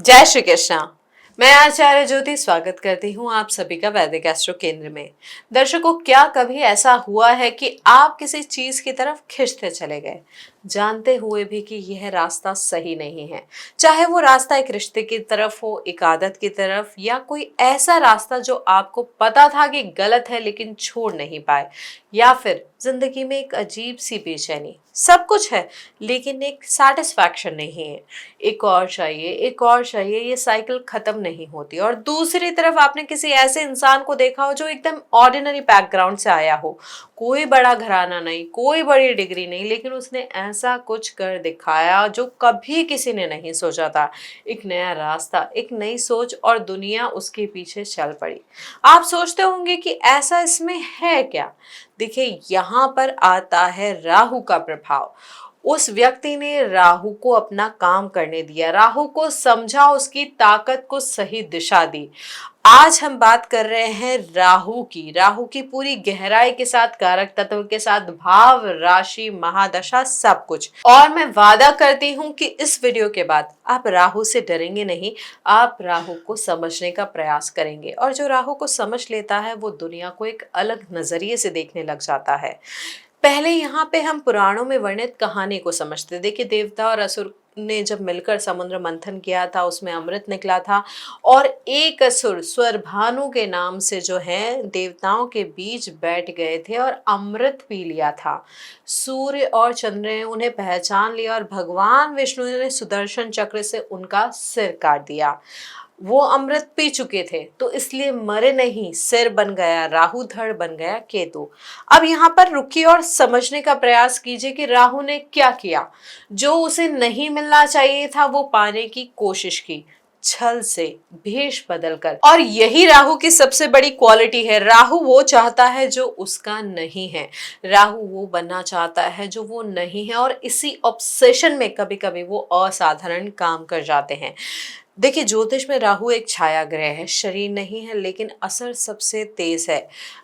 जय श्री कृष्णा। मैं आचार्य ज्योति स्वागत करती हूँ आप सभी का वैदिक एस्ट्रो केंद्र में। दर्शकों, क्या कभी ऐसा हुआ है कि आप किसी चीज की तरफ खिंचते चले गए, जानते हुए भी कि यह रास्ता सही नहीं है? चाहे वो रास्ता एक रिश्ते की तरफ हो, एक आदत की तरफ, या कोई ऐसा रास्ता जो आपको पता था कि गलत है लेकिन छोड़ नहीं पाए, या फिर जिंदगी में एक अजीब सी बेचैनी। सब कुछ है लेकिन एक सेटिस्फैक्शन नहीं है, एक और चाहिए, एक और चाहिए, ये साइकिल खत्म नहीं होती। और दूसरी तरफ आपने किसी ऐसे इंसान को देखा हो जो एकदम ऑर्डिनरी बैकग्राउंड से आया हो, कोई बड़ा घराना नहीं, कोई बड़ी डिग्री नहीं, लेकिन उसने ऐसा कुछ कर दिखाया जो कभी किसी ने नहीं सोचा था। एक नया रास्ता, एक नई सोच, और दुनिया उसके पीछे चल पड़ी। आप सोचते होंगे कि ऐसा इसमें है क्या? देखिए, यहाँ पर आता है राहु का प्रभाव। उस व्यक्ति ने राहु को अपना काम करने दिया, राहु को समझा, उसकी ताकत को सही दिशा दी। आज हम बात कर रहे हैं राहु की पूरी गहराई के साथ, कारक तत्व के साथ, भाव, राशि, महादशा, सब कुछ। और मैं वादा करती हूँ कि इस वीडियो के बाद आप राहु से डरेंगे नहीं, आप राहु को समझने का प्रयास करेंगे। और जो राहु को समझ लेता है वो दुनिया को एक अलग नजरिए से देखने लग जाता है। पहले यहाँ पे हम पुराणों में वर्णित कहानी को समझते। देखिए, देवता और असुर ने जब मिलकर समुद्र मंथन किया था, उसमें अमृत निकला था, और एक असुर स्वरभानु के नाम से जो है देवताओं के बीच बैठ गए थे और अमृत पी लिया था। सूर्य और चंद्र ने उन्हें पहचान लिया और भगवान विष्णु ने सुदर्शन चक्र से उनका सिर काट दिया। वो अमृत पी चुके थे तो इसलिए मरे नहीं, सिर बन गया राहु, धड़ बन गया केतु। अब यहाँ पर रुकिए और समझने का प्रयास कीजिए कि राहु ने क्या किया। जो उसे नहीं मिलना चाहिए था वो पाने की कोशिश की, छल से, भेष बदलकर। और यही राहु की सबसे बड़ी क्वालिटी है। राहु वो चाहता है जो उसका नहीं है, राहु वो बनना चाहता है जो वो नहीं है, और इसी ऑब्सेशन में कभी कभी वो असाधारण काम कर जाते हैं। देखिए, ज्योतिष में राहु एक छाया ग्रह है, शरीर नहीं है, लेकिन असर सबसे तेज है।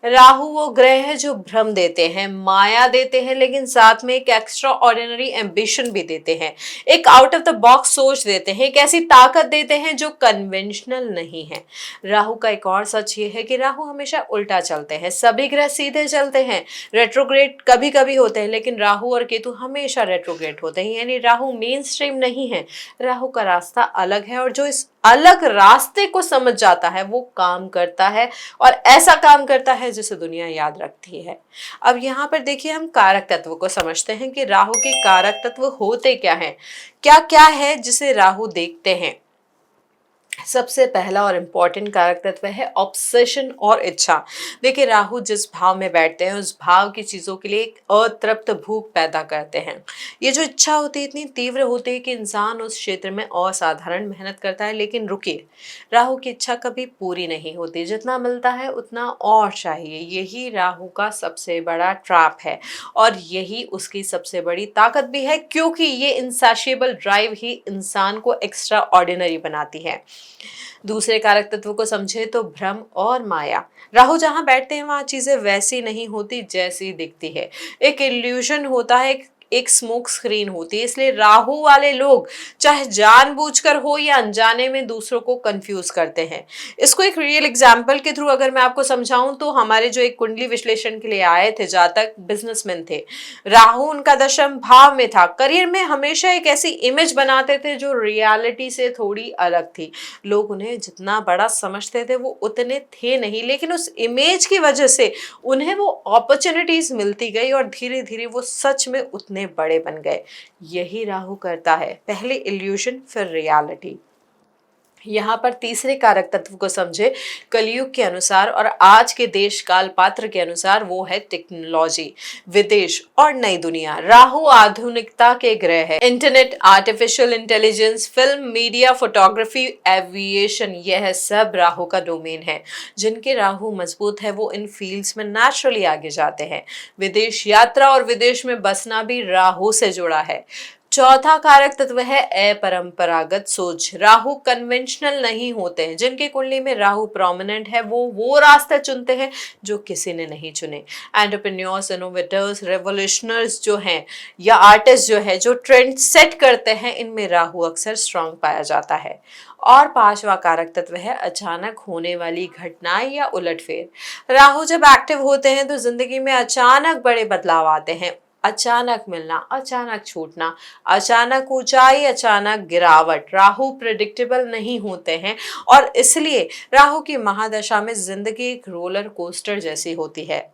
राहु वो ग्रह है जो भ्रम देते हैं, माया देते हैं, लेकिन साथ में एक एक्स्ट्रा ऑर्डिनरी एम्बिशन भी देते हैं, एक आउट ऑफ द बॉक्स सोच देते हैं, एक ऐसी ताकत देते हैं जो कन्वेंशनल नहीं है। राहु का एक और सच ये है कि राहु हमेशा उल्टा चलते हैं, सभी ग्रह सीधे चलते हैं, रेट्रोग्रेड कभी कभी होते हैं, लेकिन राहु और केतु हमेशा रेट्रोग्रेड होते हैं। यानी राहु मेन स्ट्रीम नहीं है, राहु का रास्ता अलग है, और जो इस अलग रास्ते को समझ जाता है वो काम करता है, और ऐसा काम करता है जिसे दुनिया याद रखती है। अब यहाँ पर देखिए, हम कारक तत्व को समझते हैं कि राहु के कारक तत्व होते क्या हैं, क्या क्या है जिसे राहु देखते हैं। सबसे पहला और इम्पॉर्टेंट कारक तत्व है ऑब्सेशन और इच्छा। देखिए, राहु जिस भाव में बैठते हैं उस भाव की चीजों के लिए एक अतृप्त भूख पैदा करते हैं। ये जो इच्छा होती है इतनी तीव्र होती है कि इंसान उस क्षेत्र में असाधारण मेहनत करता है। लेकिन रुकिए, राहु की इच्छा कभी पूरी नहीं होती, जितना मिलता है उतना और चाहिए। यही राहु का सबसे बड़ा ट्रैप है, और यही उसकी सबसे बड़ी ताकत भी है, क्योंकि ये इनसैशिएबल ड्राइव ही इंसान को एक्स्ट्रा ऑर्डिनरी बनाती है। दूसरे कारक तत्व को समझे तो भ्रम और माया। राहु जहां बैठते हैं वहां चीजें वैसी नहीं होती जैसी दिखती है, एक इल्यूजन होता है, एक स्मोक स्क्रीन होती है। इसलिए राहु वाले लोग चाहे जानबूझकर हो या अनजाने में दूसरों को कंफ्यूज करते हैं। इसको एक रियल एग्जांपल के थ्रू अगर मैं आपको समझाऊं तो हमारे जो एक कुंडली विश्लेषण के लिए आए थे जातक, बिजनेसमैन थे, राहु उनका दशम भाव में था। करियर में हमेशा एक ऐसी इमेज बनाते थे जो रियलिटी से थोड़ी अलग थी। लोग उन्हें जितना बड़ा समझते थे वो उतने थे नहीं, लेकिन उस इमेज की वजह से उन्हें वो अपॉर्चुनिटीज मिलती गई और धीरे धीरे वो सच में उतने बड़े बन गए। यही राहु करता है, पहले इल्यूजन फिर रियलिटी। यहाँ पर तीसरे कारक तत्व को समझे कलयुग के अनुसार और आज के देश काल पात्र के अनुसार, वो है टेक्नोलॉजी, विदेश और नई दुनिया। राहु आधुनिकता के ग्रह है। Internet, artificial intelligence, film, media, photography, aviation, यह सब राहु का डोमेन है। जिनके राहु मजबूत है वो इन फील्ड्स में नेचुरली आगे जाते हैं। विदेश यात्रा और विदेश में बसना भी राहु से जुड़ा है। चौथा कारक तत्व है अपरंपरागत सोच। राहु कन्वेंशनल नहीं होते हैं। जिनकी कुंडली में राहु प्रोमिनेंट है वो रास्ते चुनते हैं जो किसी ने नहीं चुने। एंटरप्रेन्योर्स, इनोवेटर्स, रेवोल्यूशनर्स जो हैं या आर्टिस्ट जो है जो ट्रेंड सेट करते हैं, इनमें राहु अक्सर स्ट्रांग पाया जाता है। और पांचवा कारक तत्व है अचानक होने वाली घटनाएं या उलटफेर। राहु जब एक्टिव होते हैं तो जिंदगी में अचानक बड़े बदलाव आते हैं। अचानक मिलना, अचानक छूटना, अचानक ऊंचाई, अचानक गिरावट। राहु प्रिडिक्टेबल नहीं होते हैं और इसलिए राहु की महादशा में जिंदगी एक रोलर कोस्टर जैसी होती है।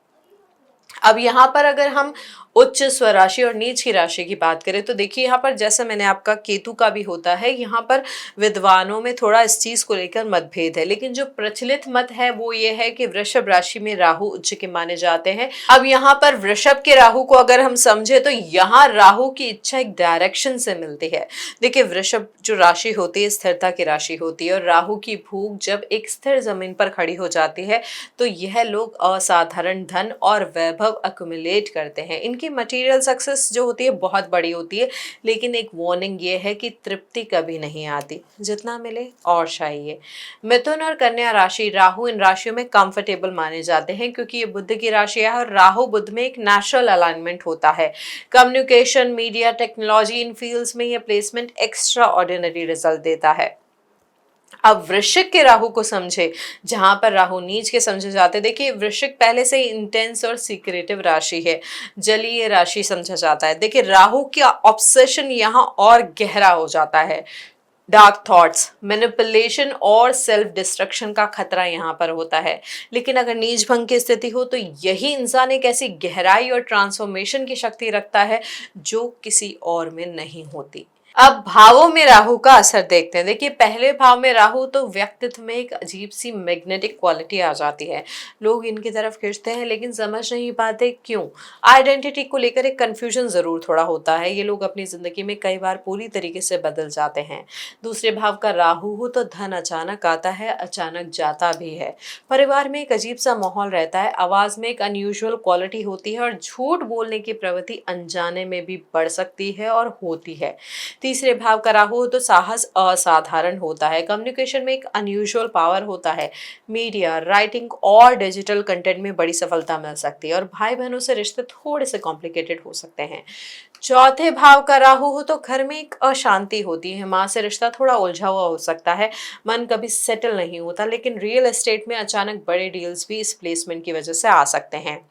अब यहाँ पर अगर हम उच्च स्वराशि और नीच की राशि की बात करें तो देखिए यहाँ पर जैसे मैंने आपका केतु का भी होता है, यहाँ पर विद्वानों में थोड़ा इस चीज को लेकर मतभेद है, लेकिन जो प्रचलित मत है वो ये है कि वृषभ राशि में राहु उच्च के माने जाते हैं। अब यहाँ पर वृषभ के राहु को अगर हम समझे तो यहाँ राहु की इच्छा एक डायरेक्शन से मिलती है। देखिए वृषभ जो राशि होती है स्थिरता की राशि होती है और राहु की भूख जब एक स्थिर जमीन पर खड़ी हो जाती है तो यह लोग असाधारण धन और वैभव अक्युमुलेट करते हैं। इनकी मटेरियल सक्सेस जो होती है बहुत बड़ी होती है, लेकिन एक वार्निंग ये है कि तृप्ति कभी नहीं आती, जितना मिले और चाहिए। मिथुन और कन्या राशि, राहु इन राशियों में कंफर्टेबल माने जाते हैं क्योंकि ये बुध की राशि है और राहु बुध में एक नेचुरल अलाइनमेंट होता है। कम्युनिकेशन, मीडिया, टेक्नोलॉजी, इन फील्ड्स में यह प्लेसमेंट एक्स्ट्रा ऑर्डिनरी रिजल्ट देता है। अब वृश्चिक के राहु को समझे, जहां पर राहु नीच के समझे जाते हैं। देखिए वृश्चिक पहले से ही इंटेंस और सीक्रेटिव राशि है, जलीय राशि समझा जाता है। देखिए राहु का ऑब्सेशन यहाँ और गहरा हो जाता है। डार्क थॉट्स, मैनिपुलेशन और सेल्फ डिस्ट्रक्शन का खतरा यहाँ पर होता है। लेकिन अगर नीच भंग की स्थिति हो तो यही इंसान एक ऐसी गहराई और ट्रांसफॉर्मेशन की शक्ति रखता है जो किसी और में नहीं होती। अब भावों में राहु का असर देखते हैं। देखिए पहले भाव में राहु तो व्यक्तित्व में एक अजीब सी मैग्नेटिक क्वालिटी आ जाती है। लोग इनकी तरफ खींचते हैं लेकिन समझ नहीं पाते क्यों। आइडेंटिटी को लेकर एक कंफ्यूजन जरूर थोड़ा होता है। ये लोग अपनी जिंदगी में कई बार पूरी तरीके से बदल जाते हैं। दूसरे भाव का राहु हो तो धन अचानक आता है, अचानक जाता भी है। परिवार में एक अजीब सा माहौल रहता है, आवाज में एक अनयूजुअल क्वालिटी होती है और झूठ बोलने की प्रवृत्ति अनजाने में भी बढ़ सकती है और होती है। तीसरे भाव का राहु हो तो साहस असाधारण होता है, कम्युनिकेशन में एक अनयूजुअल पावर होता है, मीडिया, राइटिंग और डिजिटल कंटेंट में बड़ी सफलता मिल सकती है और भाई बहनों से रिश्ते थोड़े से कॉम्प्लिकेटेड हो सकते हैं। चौथे भाव का राहु हो तो घर में एक अशांति होती है, माँ से रिश्ता थोड़ा उलझा हुआ हो सकता है, मन कभी सेटल नहीं होता, लेकिन रियल एस्टेट में अचानक बड़े डील्स भी इस प्लेसमेंट की वजह से आ सकते हैं।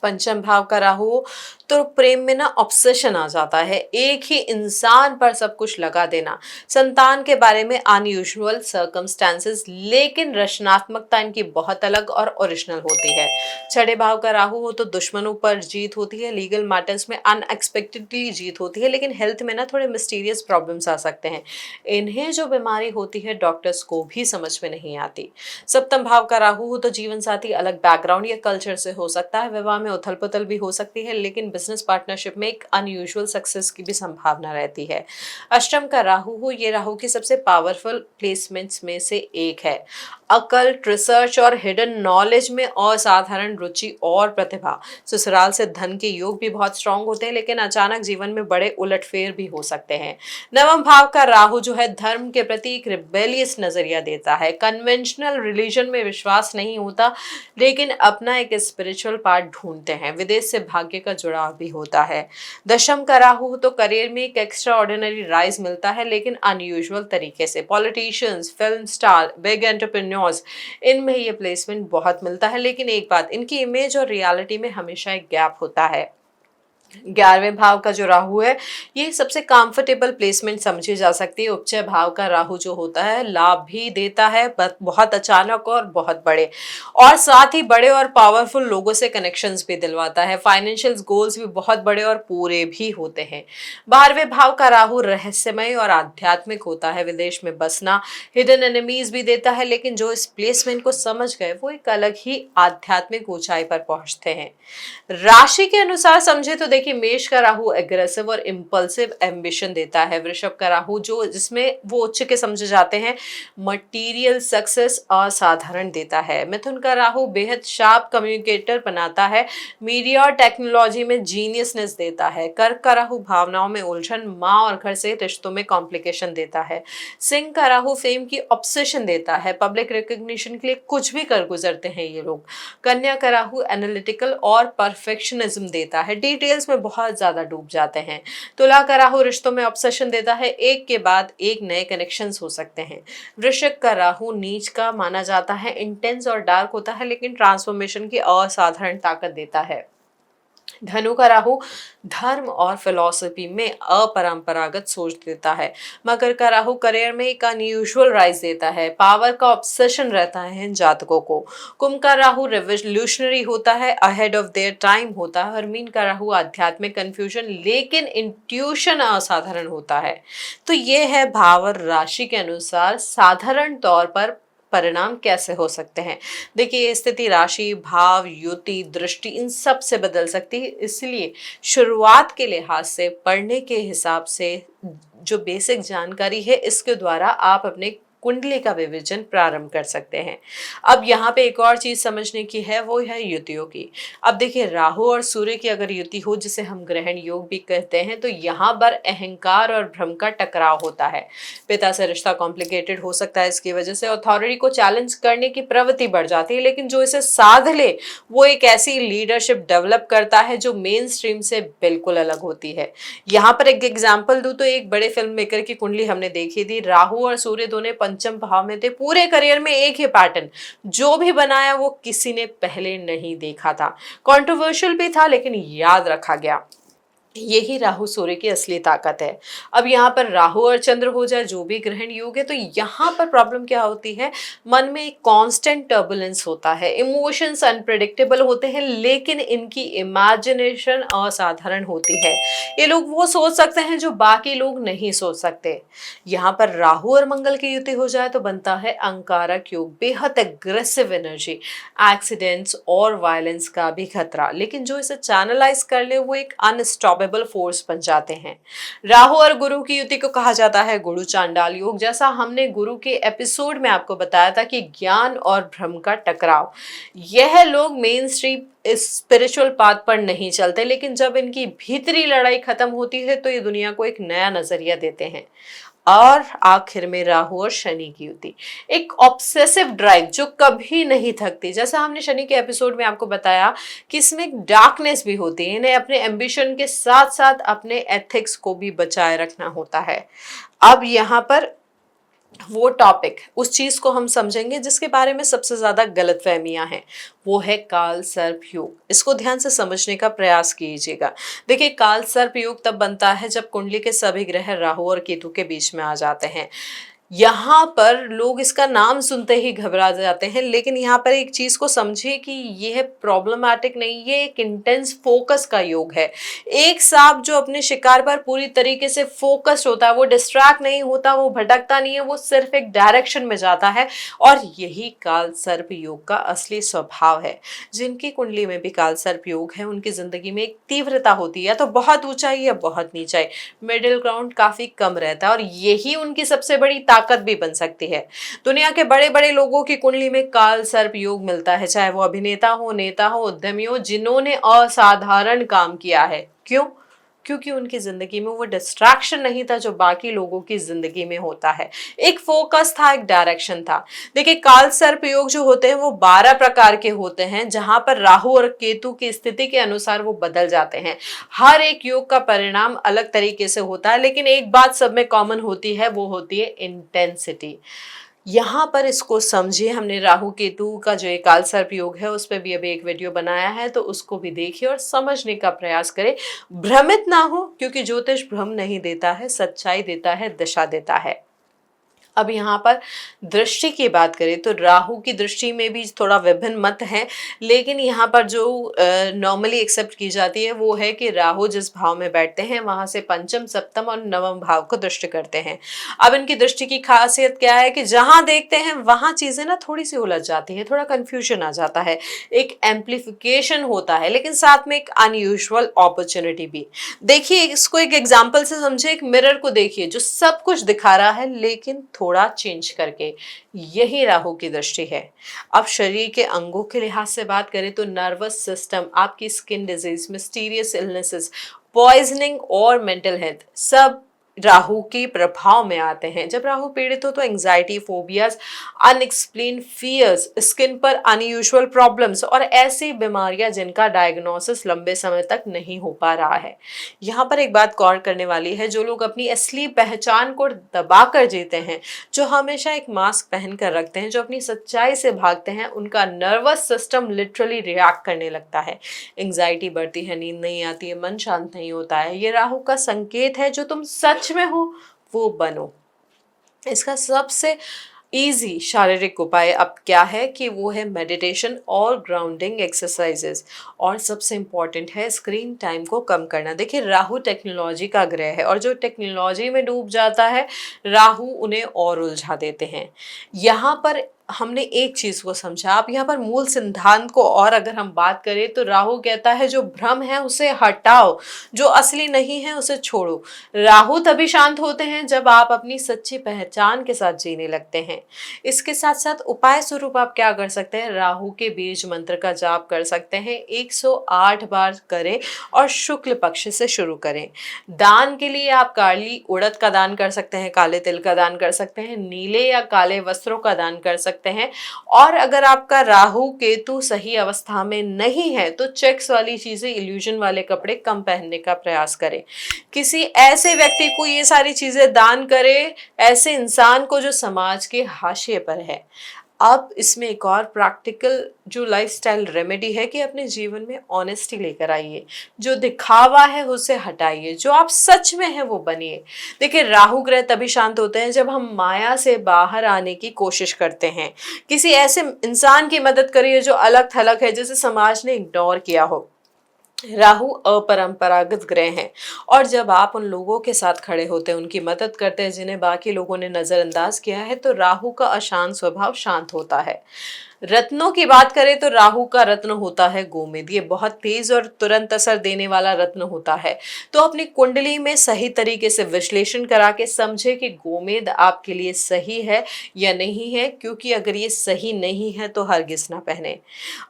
पंचम भाव का राहु तो प्रेम में ना ऑब्सेशन आ जाता है, एक ही इंसान पर सब कुछ लगा देना। संतान के बारे में अनयूजुअल सर्कमस्टेंसेस, लेकिन रचनात्मकता इनकी बहुत अलग और ओरिजिनल होती है। छठे भाव का राहु हो तो दुश्मनों पर जीत होती है, लीगल मैटर्स में अनएक्सपेक्टेडली जीत होती है, लेकिन हेल्थ में ना थोड़े मिस्टीरियस प्रॉब्लम्स आ सकते हैं। इन्हें जो बीमारी होती है डॉक्टर्स को भी समझ में नहीं आती। सप्तम भाव का राहु हो तो जीवन साथी अलग बैकग्राउंड या कल्चर से हो सकता है, विवाह में उथल पुथल भी हो सकती है, लेकिन बिजनेस पार्टनरशिप में एक अनयूजुअल सक्सेस की भी संभावना रहती है। अष्टम का राहु हो, ये राहु की सबसे पावरफुल प्लेसमेंट्स में से एक है। अकल्ट, रिसर्च और हिडन नॉलेज में असाधारण रुचि और प्रतिभा। ससुराल से धन के योग भी बहुत स्ट्रांग होते हैं, लेकिन अचानक जीवन में बड़े उलटफेर भी हो सकते हैं। नवम भाव का राहु जो है धर्म के प्रति एक रिबेलियस नजरिया देता है, कन्वेंशनल रिलीजन में विश्वास नहीं होता, लेकिन अपना एक स्पिरिचुअल पार्ट ढूंढते हैं। विदेश से भाग्य का जुड़ाव भी होता है। दशम का राहु तो करियर में एक एक्स्ट्रा ऑर्डिनरी राइज मिलता है, लेकिन अनयूजुअल तरीके से। Politicians, film star, big entrepreneurs, इनमें ये प्लेसमेंट बहुत मिलता है, लेकिन एक बात, इनकी इमेज और रियलिटी में हमेशा एक गैप होता है। 11वें भाव का जो राहु है ये सबसे कंफर्टेबल प्लेसमेंट समझी जा सकती है। उपचय भाव का राहु जो होता है लाभ भी देता है, बहुत अचानक और बहुत बड़े, और साथ ही बड़े और पावरफुल लोगों से कनेक्शंस भी दिलवाता है। फाइनेंशियल गोल्स भी बहुत बड़े और पूरे भी होते हैं। 12वें भाव का राहु रहस्यमय और आध्यात्मिक होता है, विदेश में बसना, हिडन एनिमीज भी देता है, लेकिन जो इस प्लेसमेंट को समझ गए वो एक अलग ही आध्यात्मिक ऊंचाई पर पहुंचते हैं। राशि के अनुसार समझे तो देखिए देखिए मेष का राहु एग्रेसिव और इम्पल्सिव एम्बिशन देता है। वृषभ का राहु जो जिसमें वो उच्च के समझे जाते हैं, मटीरियल सक्सेस असाधारण देता है। मिथुन का राहु बेहद शार्प कम्युनिकेटर बनाता है, मीडिया और टेक्नोलॉजी में जीनियसनेस देता है। कर्क का राहु भावनाओं में उलझन, माँ और घर से रिश्तों में कॉम्प्लिकेशन देता है। सिंह का राहु फेम की ऑब्सेशन देता है, पब्लिक रिकग्निशन के लिए कुछ भी कर गुजरते हैं ये लोग। कन्या का राहु एनालिटिकल और परफेक्शनिज्म देता है, डिटेल्स में बहुत ज्यादा डूब जाते हैं। तुला का राहु रिश्तों में ऑब्सेशन देता है, एक के बाद एक नए कनेक्शंस हो सकते हैं। वृश्चिक का राहु नीच का माना जाता है, इंटेंस और डार्क होता है लेकिन ट्रांसफॉर्मेशन की असाधारण ताकत देता है। धनु का राहु धर्म और फिलॉसफी में अपरंपरागत सोच देता है। मकर का राहु करियर में एक अनयूजुअल राइज देता है, पावर का ऑब्सेशन रहता है इन जातकों को। कुंभ का राहु रेवोल्यूशनरी होता है, अहेड ऑफ देयर टाइम होता है। और मीन का राहु आध्यात्मिक कंफ्यूजन लेकिन इंट्यूशन असाधारण होता है। तो ये है भाव और राशि के अनुसार साधारण तौर पर परिणाम कैसे हो सकते हैं। देखिए ये स्थिति राशि, भाव, युति, दृष्टि इन सब से बदल सकती है, इसलिए शुरुआत के लिहाज से पढ़ने के हिसाब से जो बेसिक जानकारी है इसके द्वारा आप अपने कुंडली का विवेचन प्रारंभ कर सकते हैं। अब यहाँ पे एक और चीज समझने की है, वो है युतियों की। अब देखिए राहु और सूर्य की अगर युति हो, जिसे हम ग्रहण योग भी कहते हैं, तो यहाँ पर अहंकार और भ्रम का टकराव होता है। पिता से रिश्ता कॉम्प्लिकेटेड हो सकता है, इसकी वजह से अथॉरिटी को चैलेंज करने की प्रवृत्ति बढ़ जाती है, लेकिन जो इसे साध ले वो एक ऐसी लीडरशिप डेवलप करता है जो मेन स्ट्रीम से बिल्कुल अलग होती है। यहाँ पर एक एग्जाम्पल दूं तो एक बड़े फिल्म मेकर की कुंडली हमने देखी थी, राहु और सूर्य दोनों पंचम भाव में थे, पूरे करियर में एक ही पैटर्न, जो भी बनाया वो किसी ने पहले नहीं देखा था, कंट्रोवर्शियल भी था लेकिन याद रखा गया। यही राहु सूर्य की असली ताकत है। अब यहाँ पर राहु और चंद्र हो जाए, जो भी ग्रहण योग है, तो यहाँ पर प्रॉब्लम क्या होती है, मन में एक कांस्टेंट टर्बुलेंस होता है, इमोशंस अनप्रेडिक्टेबल होते हैं लेकिन इनकी इमेजिनेशन असाधारण होती है। ये लोग वो सोच सकते हैं जो बाकी लोग नहीं सोच सकते। यहाँ पर राहु और मंगल की युति हो जाए तो बनता है अंगारक योग, बेहद एग्रेसिव एनर्जी, एक्सीडेंट्स और वायलेंस का भी खतरा, लेकिन जो इसे चैनलाइज कर ले वो एक अनस्टॉपेबल फोर्स बन जाते हैं। राहु और गुरु की युति को कहा जाता है गुरु चांडाल योग। जैसा हमने गुरु के एपिसोड में आपको बताया था कि ज्ञान और भ्रम का टकराव, यह लोग मेन स्ट्रीम स्पिरिचुअल पाथ पर नहीं चलते, लेकिन जब इनकी भीतरी लड़ाई खत्म होती है तो ये दुनिया को एक नया नजरिया देते हैं। और आखिर में राहु और शनि की युति, एक ऑब्सेसिव ड्राइव जो कभी नहीं थकती। जैसा हमने शनि के एपिसोड में आपको बताया कि इसमें एक डार्कनेस भी होती है, इन्हें अपने एम्बिशन के साथ साथ अपने एथिक्स को भी बचाए रखना होता है। अब यहाँ पर वो टॉपिक, उस चीज को हम समझेंगे जिसके बारे में सबसे ज्यादा गलतफहमियां हैं, वो है काल सर्प योग। इसको ध्यान से समझने का प्रयास कीजिएगा। देखिए काल सर्प योग तब बनता है जब कुंडली के सभी ग्रह राहु और केतु के बीच में आ जाते हैं। यहाँ पर लोग इसका नाम सुनते ही घबरा जाते हैं, लेकिन यहाँ पर एक चीज को समझिए कि यह प्रॉब्लमैटिक नहीं, ये एक इंटेंस फोकस का योग है। एक सांप जो अपने शिकार पर पूरी तरीके से फोकस्ड होता है, वो डिस्ट्रैक्ट नहीं होता, वो भटकता नहीं है, वो सिर्फ एक डायरेक्शन में जाता है। और यही काल सर्प योग का असली स्वभाव है। जिनकी कुंडली में भी काल सर्प योग है उनकी जिंदगी में एक तीव्रता होती है, तो बहुत ऊंचाई या बहुत नीचाई, मिडिल ग्राउंड काफी कम रहता है, और यही उनकी सबसे बड़ी ताकत भी बन सकती है। दुनिया के बड़े बड़े लोगों की कुंडली में काल सर्प योग मिलता है, चाहे वो अभिनेता हो, नेता हो, उद्यमी हो, जिन्होंने असाधारण काम किया है। क्यों? क्योंकि उनकी जिंदगी में वो डिस्ट्रैक्शन नहीं था जो बाकी लोगों की जिंदगी में होता है। एक फोकस था, एक डायरेक्शन था। देखिए काल सर्प योग जो होते हैं वो 12 प्रकार के होते हैं, जहां पर राहु और केतु की स्थिति के अनुसार वो बदल जाते हैं। हर एक योग का परिणाम अलग तरीके से होता है, लेकिन एक बात सब में कॉमन होती है, वो होती है इंटेंसिटी। यहाँ पर इसको समझिए। हमने राहु केतु का जो एक काल सर्प योग है उस पर भी अभी एक वीडियो बनाया है, तो उसको भी देखिए और समझने का प्रयास करें। भ्रमित ना हो, क्योंकि ज्योतिष भ्रम नहीं देता है, सच्चाई देता है, दिशा देता है। अब यहाँ पर दृष्टि की बात करें तो राहु की दृष्टि में भी थोड़ा विभिन्न मत हैं, लेकिन यहाँ पर जो नॉर्मली एक्सेप्ट की जाती है वो है कि राहु जिस भाव में बैठते हैं वहां से पंचम, सप्तम और नवम भाव को दृष्टि करते हैं। अब इनकी दृष्टि की खासियत क्या है कि जहां देखते हैं वहां चीजें ना थोड़ी सी उलझ जाती है, थोड़ा कंफ्यूजन आ जाता है, एक एम्प्लीफिकेशन होता है, लेकिन साथ में एक अनयूजुअल अपॉर्चुनिटी भी। देखिए इसको एक एग्जाम्पल से समझे, एक मिरर को देखिए जो सब कुछ दिखा रहा है लेकिन थोड़ा चेंज करके, यही राहु की दृष्टि है। अब शरीर के अंगों के लिहाज से बात करें तो नर्वस सिस्टम, आपकी skin disease, mysterious illnesses, poisoning और मेंटल हेल्थ सब राहु के प्रभाव में आते हैं। जब राहु पीड़ित हो तो anxiety, phobias, unexplain fears, skin पर अनयूजुअल प्रॉब्लम्स और ऐसी बीमारियां जिनका डायग्नोसिस लंबे समय तक नहीं हो पा रहा है। यहाँ पर एक बात गौर करने वाली है, जो लोग अपनी असली पहचान को दबा कर जीते हैं, जो हमेशा एक मास्क पहन कर रखते हैं, जो अपनी सच्चाई से भागते हैं, उनका नर्वस सिस्टम लिटरली रिएक्ट करने लगता है। एंजाइटी बढ़ती है, नींद नहीं आती है, मन शांत नहीं होता है। ये राहु का संकेत है, जो तुम सच में हो वो बनो। इसका सबसे इजी शारीरिक उपाय अब क्या है कि वो है मेडिटेशन और ग्राउंडिंग एक्सरसाइजेस, और सबसे इम्पॉर्टेंट है स्क्रीन टाइम को कम करना। देखिए राहु टेक्नोलॉजी का ग्रह है, और जो टेक्नोलॉजी में डूब जाता है राहु उन्हें और उलझा देते हैं। यहाँ पर हमने एक चीज को समझा। आप यहाँ पर मूल सिद्धांत को और अगर हम बात करें तो राहु कहता है जो भ्रम है उसे हटाओ, जो असली नहीं है उसे छोड़ो। राहु तभी शांत होते हैं जब आप अपनी सच्ची पहचान के साथ जीने लगते हैं। इसके साथ साथ उपाय स्वरूप आप क्या कर सकते हैं, राहु के बीज मंत्र का जाप कर सकते हैं, 108 बार करें और शुक्ल पक्ष से शुरू करें। दान के लिए आप काली उड़द का दान कर सकते हैं, काले तिल का दान कर सकते हैं, नीले या काले वस्त्रों का दान कर सकते हैं। और अगर आपका राहु केतु सही अवस्था में नहीं है तो चेक्स वाली चीजें, इल्यूजन वाले कपड़े कम पहनने का प्रयास करें। किसी ऐसे व्यक्ति को ये सारी चीजें दान करें, ऐसे इंसान को जो समाज के हाशिए पर है। अब इसमें एक और प्रैक्टिकल जो लाइफस्टाइल रेमेडी है कि अपने जीवन में ऑनेस्टी लेकर आइए, जो दिखावा है उसे हटाइए, जो आप सच में है वो बनिए। देखिए राहु ग्रह तभी शांत होते हैं जब हम माया से बाहर आने की कोशिश करते हैं। किसी ऐसे इंसान की मदद करिए जो अलग थलग है, जिसे समाज ने इग्नोर किया हो। राहु अपरंपरागत ग्रह हैं, और जब आप उन लोगों के साथ खड़े होते हैं, उनकी मदद करते हैं जिन्हें बाकी लोगों ने नजरअंदाज किया है, तो राहु का अशांत स्वभाव शांत होता है। रत्नों की बात करें तो राहु का रत्न होता है गोमेद। ये बहुत तेज और तुरंत असर देने वाला रत्न होता है। तो अपनी कुंडली में सही तरीके से विश्लेषण करा के समझे कि गोमेद आपके लिए सही है या नहीं है, क्योंकि अगर ये सही नहीं है तो हरगिज ना पहने।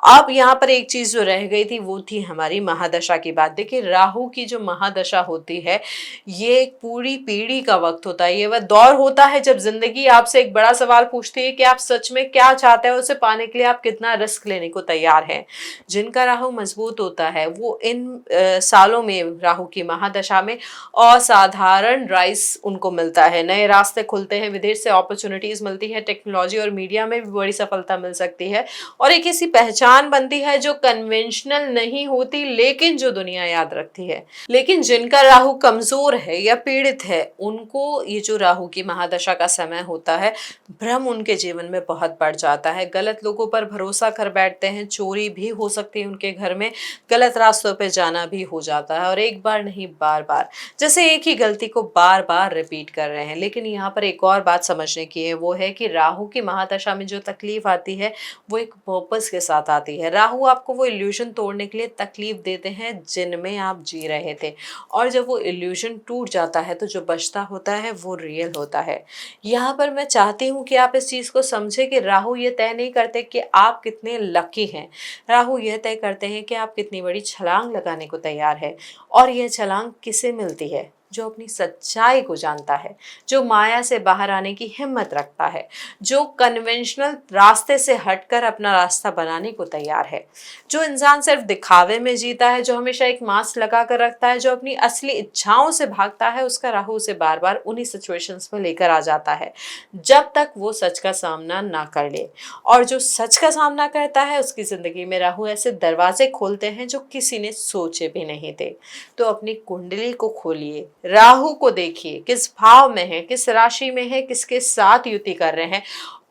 अब यहाँ पर एक चीज जो रह गई थी वो थी हमारी महादशा की बात। देखिए राहु की जो महादशा होती है ये एक पूरी पीढ़ी का वक्त होता है। ये वह दौर होता है जब जिंदगी आपसे एक बड़ा सवाल पूछती है कि आप सच में क्या चाहते हैं, उसे पाने के लिए आप कितना रिस्क लेने को तैयार हैं। जिनका राहु मजबूत होता है वो इन सालों में, राहु की महादशा में, असाधारण राइज उनको मिलता है, नए रास्ते खुलते हैं, विदेश से अपॉर्चुनिटीज मिलती है, टेक्नोलॉजी और मीडिया में भी बड़ी सफलता मिल सकती है, और एक ऐसी पहचान बनती है जो कन्वेंशनल नहीं होती लेकिन जो दुनिया याद रखती है। लेकिन जिनका राहु कमजोर है या पीड़ित है, उनको ये जो राहु की महादशा का समय होता है, भ्रम उनके जीवन में बहुत बढ़ जाता है। गलत लोगों पर भरोसा कर बैठते हैं, चोरी भी हो सकती है उनके घर में, गलत रास्तों पे जाना भी हो जाता है, और एक बार नहीं बार बार, जैसे एक ही गलती को बार बार रिपीट कर रहे हैं। लेकिन यहाँ पर एक और बात समझने की है, वो है कि राहु की महादशा में जो तकलीफ आती है वो एक पर्पस के साथ आती है। राहु आपको वो इल्यूजन तोड़ने के लिए तकलीफ देते हैं जिनमें आप जी रहे थे, और जब वो इल्यूजन टूट जाता है तो जो बचता होता है वो रियल होता है। यहाँ पर मैं चाहती हूँ कि आप इस चीज को समझे कि राहु ये तय नहीं करते कि आप कितने लकी हैं, राहु यह तय करते हैं कि आप कितनी बड़ी छलांग लगाने को तैयार है। और यह छलांग किसे मिलती है, जो अपनी सच्चाई को जानता है, जो माया से बाहर आने की हिम्मत रखता है, जो कन्वेंशनल रास्ते से हटकर अपना रास्ता बनाने को तैयार है। जो इंसान सिर्फ दिखावे में जीता है, जो हमेशा एक मास्क लगा कर रखता है, जो अपनी असली इच्छाओं से भागता है, उसका राहु उसे बार बार उन्हीं सिचुएशंस में लेकर आ जाता है जब तक वो सच का सामना ना कर ले। और जो सच का सामना करता है उसकी जिंदगी में राहु ऐसे दरवाजे खोलते हैं जो किसी ने सोचे भी नहीं थे। तो अपनी कुंडली को खोलिए, राहु को देखिए किस भाव में है, किस राशि में है, किसके साथ युति कर रहे हैं,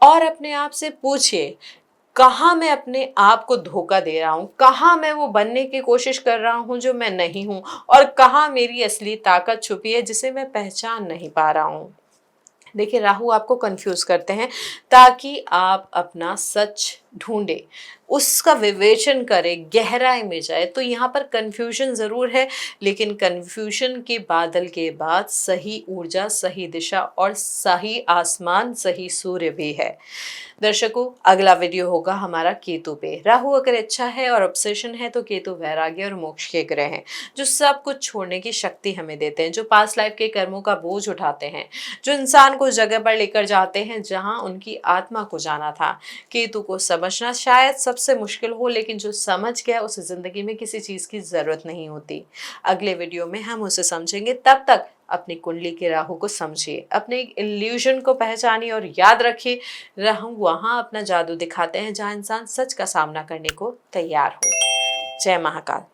और अपने आप से पूछिए कहाँ मैं अपने आप को धोखा दे रहा हूँ, कहाँ मैं वो बनने की कोशिश कर रहा हूँ जो मैं नहीं हूँ, और कहाँ मेरी असली ताकत छुपी है जिसे मैं पहचान नहीं पा रहा हूँ। देखिए राहु आपको कंफ्यूज करते हैं ताकि आप अपना सच ढूंढे, उसका विवेचन करें, गहराई में जाए। तो यहाँ पर कंफ्यूजन ज़रूर है, लेकिन कंफ्यूजन के बादल के बाद सही ऊर्जा, सही दिशा और सही आसमान, सही सूर्य भी है। दर्शकों, अगला वीडियो होगा हमारा केतु पे। राहु अगर अच्छा है और ऑब्सेशन है तो केतु वैराग्य और मोक्ष के ग्रह हैं, जो सब कुछ छोड़ने की शक्ति हमें देते हैं, जो पास्ट लाइफ के कर्मों का बोझ उठाते हैं, जो इंसान को जगह पर लेकर जाते हैं जहां उनकी आत्मा को जाना था। केतु को समझना शायद सबसे मुश्किल हो, लेकिन जो समझ गया उसे जिंदगी में किसी चीज की जरूरत नहीं होती। अगले वीडियो में हम उसे समझेंगे। तब तक अपनी कुंडली के राहु को समझिए, अपने इल्यूजन को पहचानिए और याद रखिए राहु वहां अपना जादू दिखाते हैं जहां इंसान सच का सामना करने को तैयार हो। जय महाकाल।